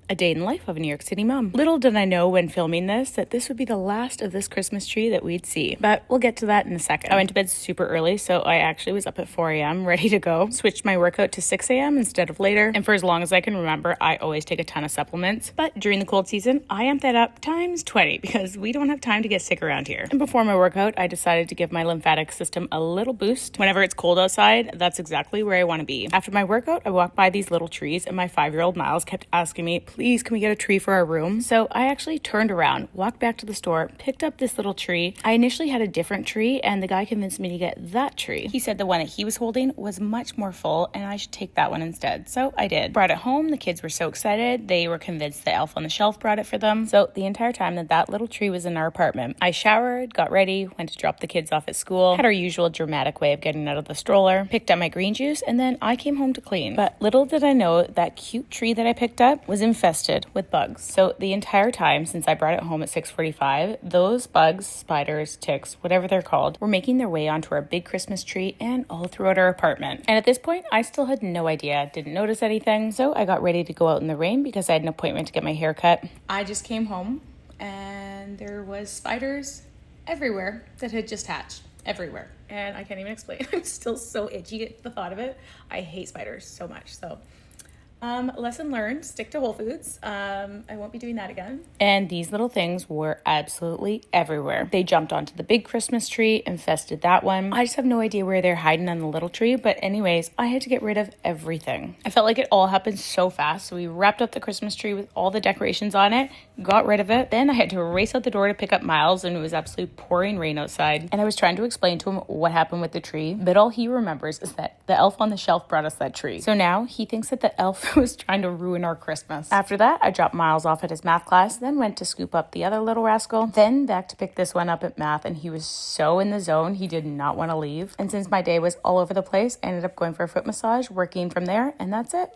A day in the life of a New York City mom. Little did I know when filming this that this would be the last of this Christmas tree that we'd see, but we'll get to that in a second. I went to bed super early, so I actually was up at 4 a.m. ready to go. Switched my workout to 6 a.m. instead of later, and for as long as I can remember, I always take a ton of supplements, but during the cold season, I amp that up times 20 because we don't have time to get sick around here. And before my workout, I decided to give my lymphatic system a little boost. Whenever it's cold outside, that's exactly where I want to be. After my workout, I walked by these little trees, and my 5-year-old Miles kept asking me, please, can we get a tree for our room? So I actually turned around, walked back to the store, picked up this little tree. I initially had a different tree, and the guy convinced me to get that tree. He said the one that he was holding was much more full, and I should take that one instead. So I did. Brought it home. The kids were so excited. They were convinced the elf on the shelf brought it for them. So the entire time that little tree was in our apartment, I showered, got ready, went to drop the kids off at school, had our usual dramatic way of getting out of the stroller, picked up my green juice, and then I came home to clean. But little did I know that cute tree that I picked up was infested with bugs. So the entire time since I brought it home at 6:45, those bugs, spiders, ticks, whatever they're called, were making their way onto our big Christmas tree and all throughout our apartment. And at this point, I still had no idea, didn't notice anything. So I got ready to go out in the rain because I had an appointment to get my hair cut. I just came home and there was spiders everywhere that had just hatched. Everywhere. And I can't even explain. I'm still so itchy at the thought of it. I hate spiders so much. So lesson learned, stick to Whole Foods. I won't be doing that again. And these little things were absolutely everywhere. They jumped onto the big Christmas tree, infested that one. I just have no idea where they're hiding on the little tree, but anyways, I had to get rid of everything. I felt like it all happened so fast, so we wrapped up the Christmas tree with all the decorations on it, got rid of it. Then I had to race out the door to pick up Miles, and it was absolutely pouring rain outside. And I was trying to explain to him what happened with the tree, but all he remembers is that the elf on the shelf brought us that tree. So now he thinks that the elf was trying to ruin our Christmas. After that, I dropped Miles off at his math class, then went to scoop up the other little rascal, then back to pick this one up at math, and he was so in the zone, he did not want to leave. And since my day was all over the place, I ended up going for a foot massage, working from there, and that's it.